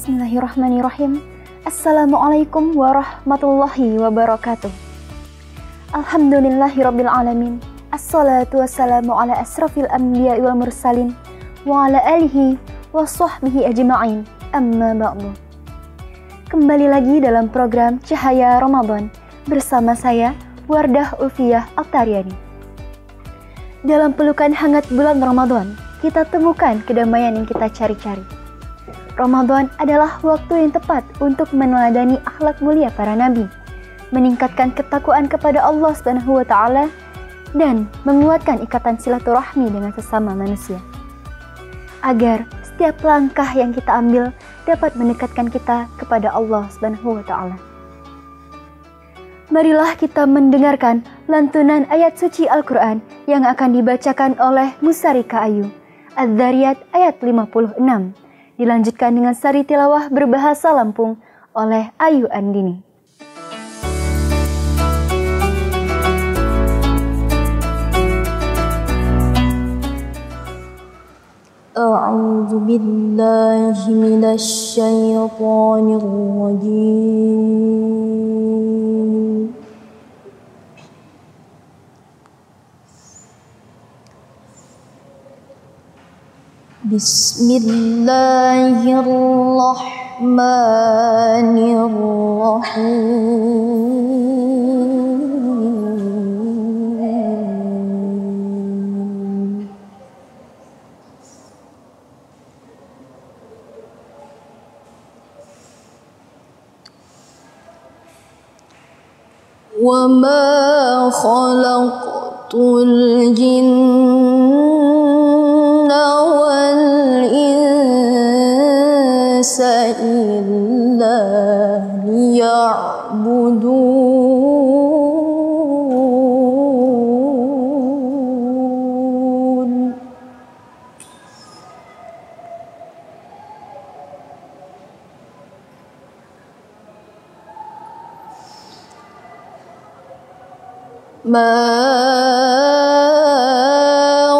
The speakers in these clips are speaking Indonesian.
Bismillahirrahmanirrahim. Assalamualaikum warahmatullahi wabarakatuh. Alhamdulillahirabbil alamin. Assalatu wassalamu ala asrafil anbiya'i wal mursalin wa ala alihi wa sahbihi ajma'in. Amma ba'du. Kembali lagi dalam program Cahaya Ramadan bersama saya Wardah Ulfiyah Altaryani. Dalam pelukan hangat bulan Ramadan, kita temukan kedamaian yang kita cari-cari. Ramadan adalah waktu yang tepat untuk meneladani akhlak mulia para nabi, meningkatkan ketakwaan kepada Allah Subhanahu wa taala dan menguatkan ikatan silaturahmi dengan sesama manusia. Agar setiap langkah yang kita ambil dapat mendekatkan kita kepada Allah Subhanahu wa taala. Marilah kita mendengarkan lantunan ayat suci Al-Qur'an yang akan dibacakan oleh Musarika Ayu, Az-Zariyat ayat 56. Dilanjutkan dengan sari tilawah berbahasa Lampung oleh Ayu Andini. A'udzu billahi minasy syaithanir rajim. Bismillahirrahmanirrahim. Wa ma khalaqtul jinna wal insa illa liya'budun.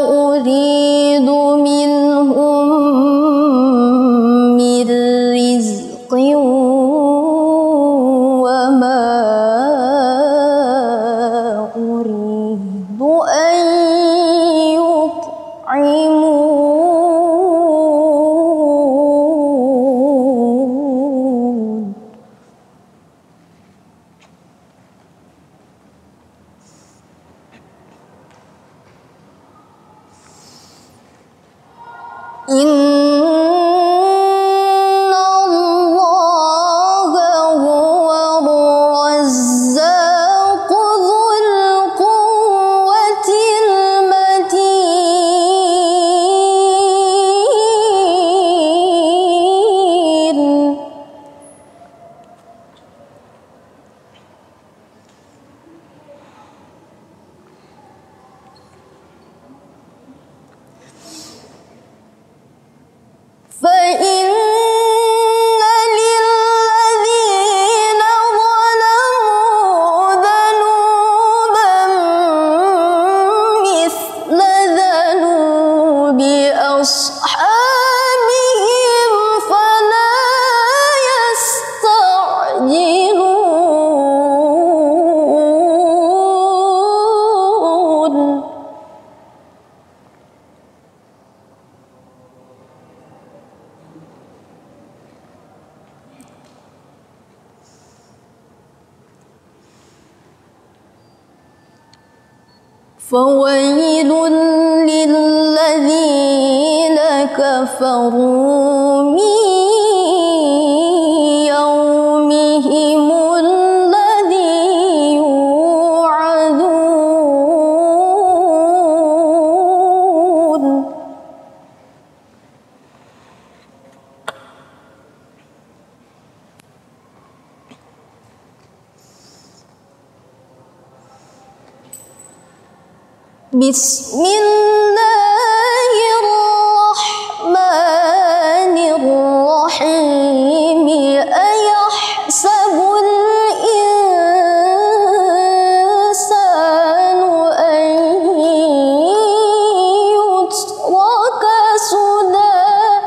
Uridu minhum min rizqin wa ma uridu an yut'imun. Inna Allaha huwa ar-razzaqu dzul quwwatil matin. فإن للذين ظلموا ذنوبا مثل ذنوب أصحابهم فلا يستعجلون. فويل للذين كفروا من يومهم الذي يوعدون. Bismillahirrahmanirrahim. Ayahsabul insanu an yutraka sudah.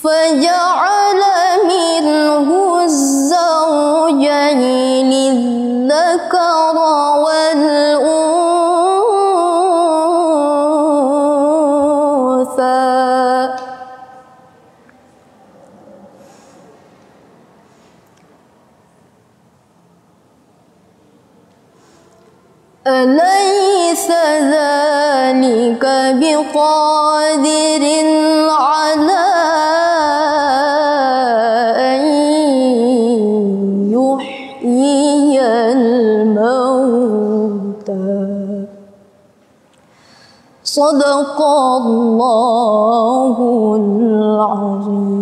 فجعل منه الزوجين الذكر والأنثى أليس ذلك بقادر على أن يحيي الموتى صدق الله العظيم.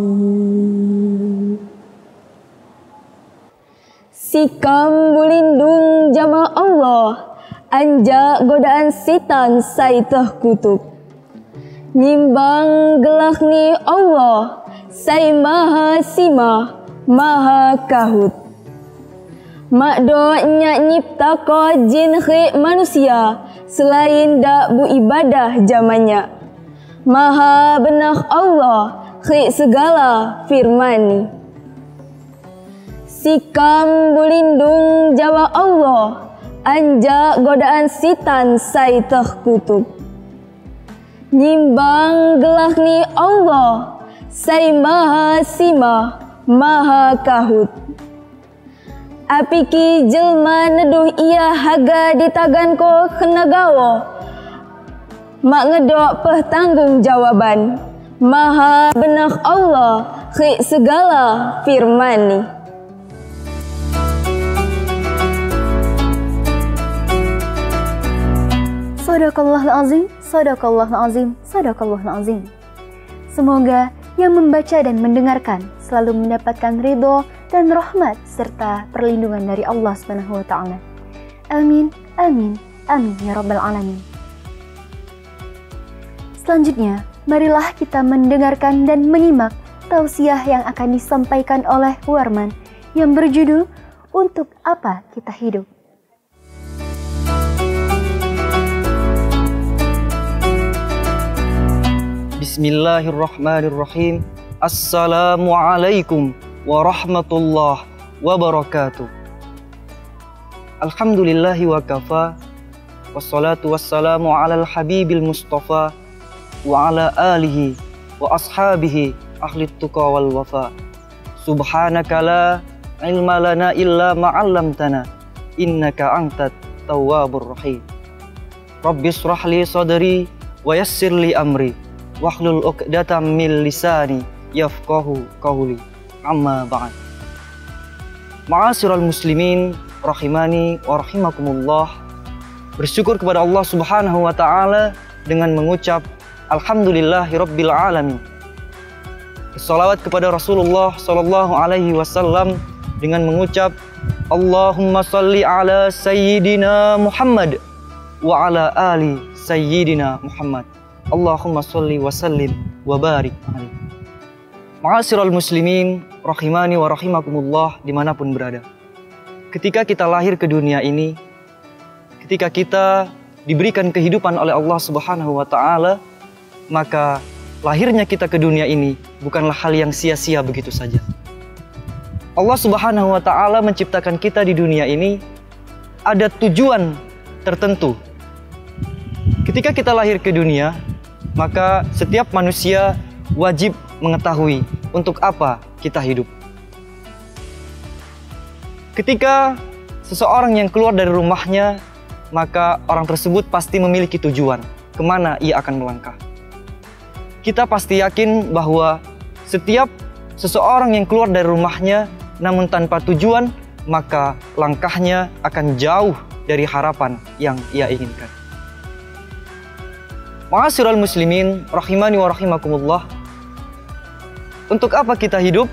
Sikam bulindung jama Allah, anja godaan sitan saitah kutub. Nimbang gelak ni Allah, sai maha sima, maha kahut. Makdo nya nyipta ko jin khi manusia, selain dak bu ibadah jamannya. Maha benah Allah, khi segala firmani. Sikam bulindung jawa Allah, anja godaan sitan saitah kutub. Nimbang gelak ni Allah, sai maha sima, maha kahut. Apiki jelma neduh ia haga ditagan ko kenagawo, mak ngedok pertanggung jawaban. Maha benah Allah, khi segala firmani. Sadaqallahul azim, sadaqallahul azim, sadaqallahul azim. Semoga yang membaca dan mendengarkan selalu mendapatkan ridho dan rahmat serta perlindungan dari Allah Subhanahu wa taala. Amin, amin, amin ya rabbal alamin. Selanjutnya, marilah kita mendengarkan dan menyimak tausiah yang akan disampaikan oleh Warman yang berjudul Untuk Apa Kita Hidup. Bismillahirrahmanirrahim. Assalamualaikum warahmatullahi wabarakatuh. Alhamdulillahi wa kafa, wassalatu wassalamu alal habibil mustafa wa ala alihi wa ashabihi ahli tuqa wal wafa. Subhanaka la ilma lana illa ma'allamtana, innaka antat tawwabur rahim. Rabbi shrah li sadri wa yassir li amri wahlul 'uqdatam min lisani yafqahu qawli. Amma ba'd. Ma'asyiral muslimin rahimani wa rahimakumullah. Bersyukur kepada Allah Subhanahu wa taala dengan mengucap alhamdulillahirabbil alamin. Shalawat kepada Rasulullah sallallahu alaihi wasallam dengan mengucap Allahumma shalli ala sayyidina Muhammad wa ala ali sayyidina Muhammad. Allahumma sholli wa sallim wa barik alaihi. Ma'asyiral muslimin rahimani wa rahimakumullah dimanapun berada. Ketika kita lahir ke dunia ini, ketika kita diberikan kehidupan oleh Allah Subhanahu wa taala, maka lahirnya kita ke dunia ini bukanlah hal yang sia-sia begitu saja. Allah Subhanahu wa taala menciptakan kita di dunia ini ada tujuan tertentu. Ketika kita lahir ke dunia, maka setiap manusia wajib mengetahui untuk apa kita hidup. Ketika seseorang yang keluar dari rumahnya, maka orang tersebut pasti memiliki tujuan kemana ia akan melangkah. Kita pasti yakin bahwa setiap seseorang yang keluar dari rumahnya namun tanpa tujuan, maka langkahnya akan jauh dari harapan yang ia inginkan. Ma'asyiral muslimin rahimani wa rahimakumullah. Untuk apa kita hidup?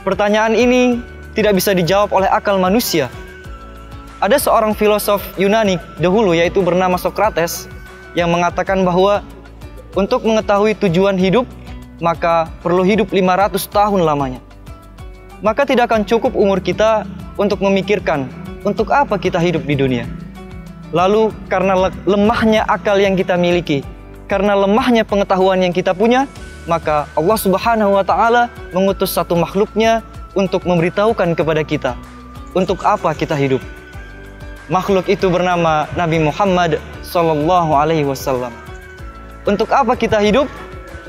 Pertanyaan ini tidak bisa dijawab oleh akal manusia. Ada seorang filosof Yunani dahulu yaitu bernama Sokrates yang mengatakan bahwa untuk mengetahui tujuan hidup maka perlu hidup 500 tahun lamanya. Maka tidak akan cukup umur kita untuk memikirkan untuk apa kita hidup di dunia. Lalu karena lemahnya akal yang kita miliki, karena lemahnya pengetahuan yang kita punya, maka Allah Subhanahu wa Ta'ala mengutus satu makhluknya untuk memberitahukan kepada kita untuk apa kita hidup. Makhluk itu bernama Nabi Muhammad Sallallahu Alaihi Wasallam. Untuk apa kita hidup?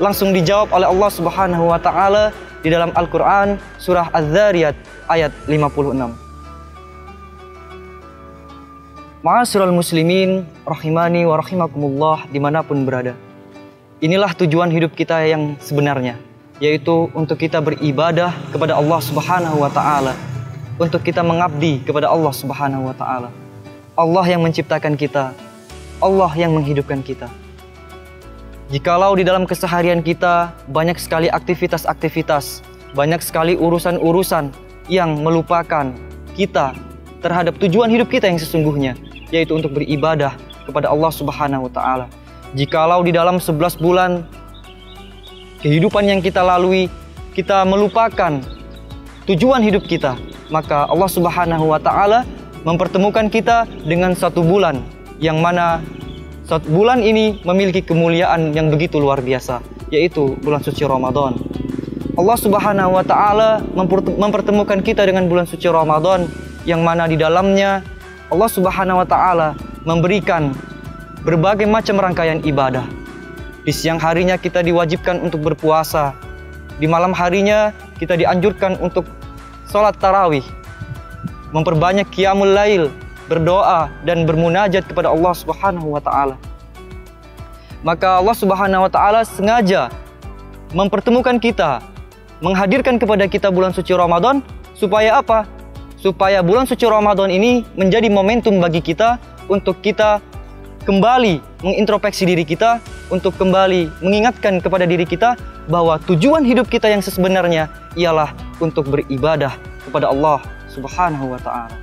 Langsung dijawab oleh Allah Subhanahu wa Ta'ala di dalam Al-Quran surah Az-Zariyat ayat 56. Ma'asyiral muslimin rahimani wa rahimakumullah dimanapun berada. Inilah tujuan hidup kita yang sebenarnya, yaitu untuk kita beribadah kepada Allah Subhanahu wa Ta'ala, untuk kita mengabdi kepada Allah Subhanahu wa Ta'ala. Allah yang menciptakan kita, Allah yang menghidupkan kita. Jikalau di dalam keseharian kita banyak sekali aktivitas-aktivitas, banyak sekali urusan-urusan yang melupakan kita terhadap tujuan hidup kita yang sesungguhnya, yaitu untuk beribadah kepada Allah Subhanahu wa Ta'ala. Jikalau di dalam 11 bulan kehidupan yang kita lalui, kita melupakan tujuan hidup kita, maka Allah Subhanahu wa Ta'ala mempertemukan kita dengan satu bulan, yang mana satu bulan ini memiliki kemuliaan yang begitu luar biasa, yaitu bulan suci Ramadan. Allah Subhanahu wa Ta'ala mempertemukan kita dengan bulan suci Ramadan, yang mana di dalamnya Allah Subhanahu wa Ta'ala memberikan berbagai macam rangkaian ibadah. Di siang harinya kita diwajibkan untuk berpuasa. Di malam harinya kita dianjurkan untuk sholat tarawih, memperbanyak qiyamul lail, berdoa dan bermunajat kepada Allah Subhanahu wa Ta'ala. Maka Allah Subhanahu wa Ta'ala sengaja mempertemukan kita, menghadirkan kepada kita bulan suci Ramadan, supaya apa? Supaya bulan suci Ramadan ini menjadi momentum bagi kita untuk kita kembali mengintrospeksi diri kita, untuk kembali mengingatkan kepada diri kita bahwa tujuan hidup kita yang sebenarnya ialah untuk beribadah kepada Allah Subhanahu wa Ta'ala.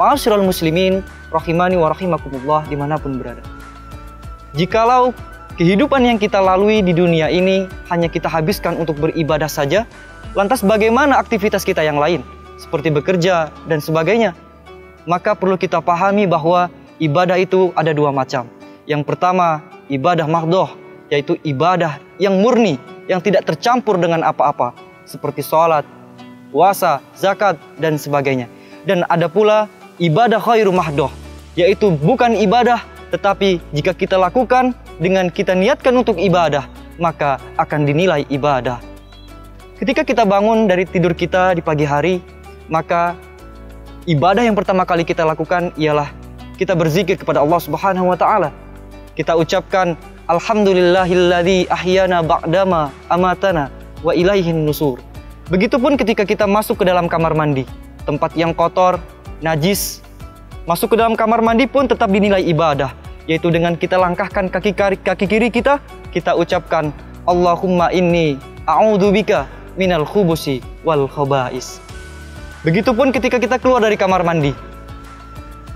Ma'asyiral muslimin rahimani wa rahimakumullah dimanapun berada. Jikalau kehidupan yang kita lalui di dunia ini hanya kita habiskan untuk beribadah saja, lantas bagaimana aktivitas kita yang lain seperti bekerja dan sebagainya? Maka perlu kita pahami bahwa ibadah itu ada dua macam. Yang pertama, ibadah mahdhoh, yaitu ibadah yang murni, yang tidak tercampur dengan apa-apa, seperti sholat, puasa, zakat, dan sebagainya. Dan ada pula ibadah khairu mahdhoh, yaitu bukan ibadah, tetapi jika kita lakukan dengan kita niatkan untuk ibadah, maka akan dinilai ibadah. Ketika kita bangun dari tidur kita di pagi hari, maka ibadah yang pertama kali kita lakukan ialah kita berzikir kepada Allah Subhanahu wa Ta'ala. Kita ucapkan alhamdulillahilladzi ahyana ba'dama amatana wa ilaihin nusur. Begitupun ketika kita masuk ke dalam kamar mandi, tempat yang kotor, najis, masuk ke dalam kamar mandi pun tetap dinilai ibadah, yaitu dengan kita langkahkan kaki kiri kita, kita ucapkan Allahumma inni a'udzubika minal khubusi wal khaba'is. Begitupun ketika kita keluar dari kamar mandi,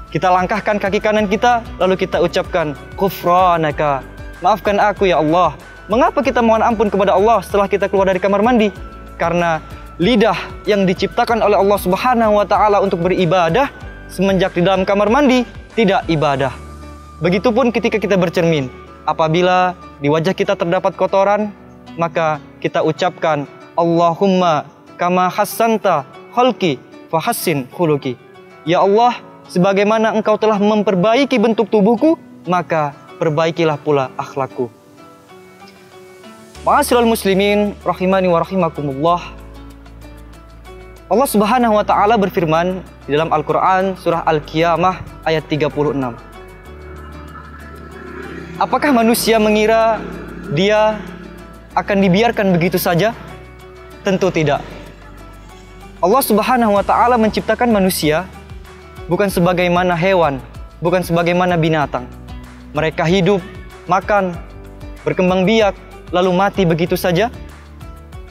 kita langkahkan kaki kanan kita, lalu kita ucapkan ghufranaka, maafkan aku ya Allah. Mengapa kita mohon ampun kepada Allah setelah kita keluar dari kamar mandi? Karena lidah yang diciptakan oleh Allah Subhanahu wa Ta'ala untuk beribadah, semenjak di dalam kamar mandi tidak ibadah. Begitupun ketika kita bercermin, apabila di wajah kita terdapat kotoran, maka kita ucapkan Allahumma kama hassanta khalqi fahassin khuluqi. Ya Allah, sebagaimana engkau telah memperbaiki bentuk tubuhku, maka perbaikilah pula akhlakku. Ma'asyiral muslimin rahimani wa rahimakumullah. Allah Subhanahu wa Ta'ala berfirman di dalam Al-Quran surah Al-Qiyamah ayat 36. Apakah manusia mengira dia akan dibiarkan begitu saja? Tentu tidak. Allah Subhanahu wa Ta'ala menciptakan manusia bukan sebagaimana hewan, bukan sebagaimana binatang. Mereka hidup, makan, berkembang biak, lalu mati begitu saja?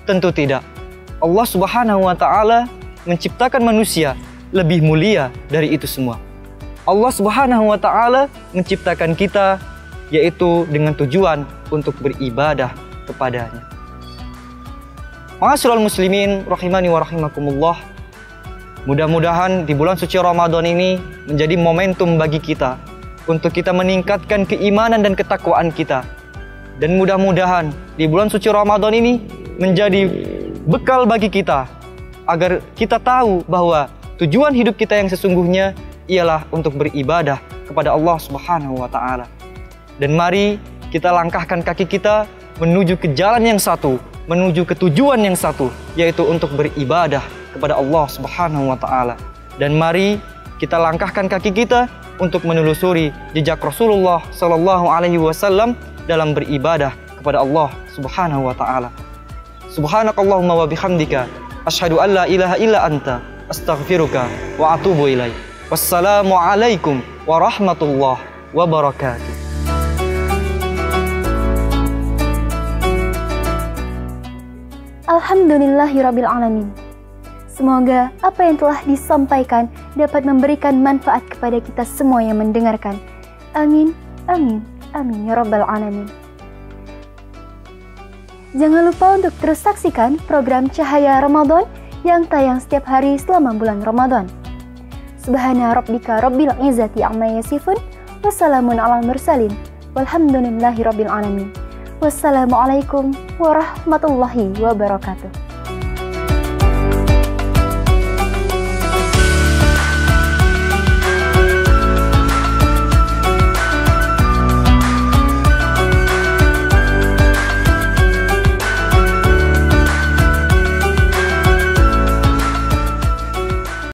Tentu tidak. Allah Subhanahu wa Ta'ala menciptakan manusia lebih mulia dari itu semua. Allah Subhanahu wa Ta'ala menciptakan kita yaitu dengan tujuan untuk beribadah kepadanya. Ma'asyiral muslimin rahimani wa rahimakumullah. Mudah-mudahan di bulan suci Ramadan ini menjadi momentum bagi kita untuk kita meningkatkan keimanan dan ketakwaan kita. Dan mudah-mudahan di bulan suci Ramadan ini menjadi bekal bagi kita agar kita tahu bahwa tujuan hidup kita yang sesungguhnya ialah untuk beribadah kepada Allah Subhanahu wa taala. Dan mari kita langkahkan kaki kita menuju ke jalan yang satu, menuju ke tujuan yang satu, yaitu untuk beribadah kepada Allah Subhanahu wa taala. Dan mari kita langkahkan kaki kita untuk menelusuri jejak Rasulullah sallallahu alaihi wasallam dalam beribadah kepada Allah Subhanahu wa taala. Subhanakallahumma wa bihamdika asyhadu an la ilaha illa anta astaghfiruka wa atubu ilaik. Wassalamualaikum warahmatullahi wabarakatuh. Alhamdulillahirabbil alamin. Semoga apa yang telah disampaikan dapat memberikan manfaat kepada kita semua yang mendengarkan. Amin, amin, amin ya rabbal alamin. Jangan lupa untuk terus saksikan program Cahaya Ramadan yang tayang setiap hari selama bulan Ramadan. Subhana rabbika rabbil izzati amma yasifun, wassalamun ala mursalin, walhamdulillahi rabbil alamin. Wassalamualaikum warahmatullahi wabarakatuh.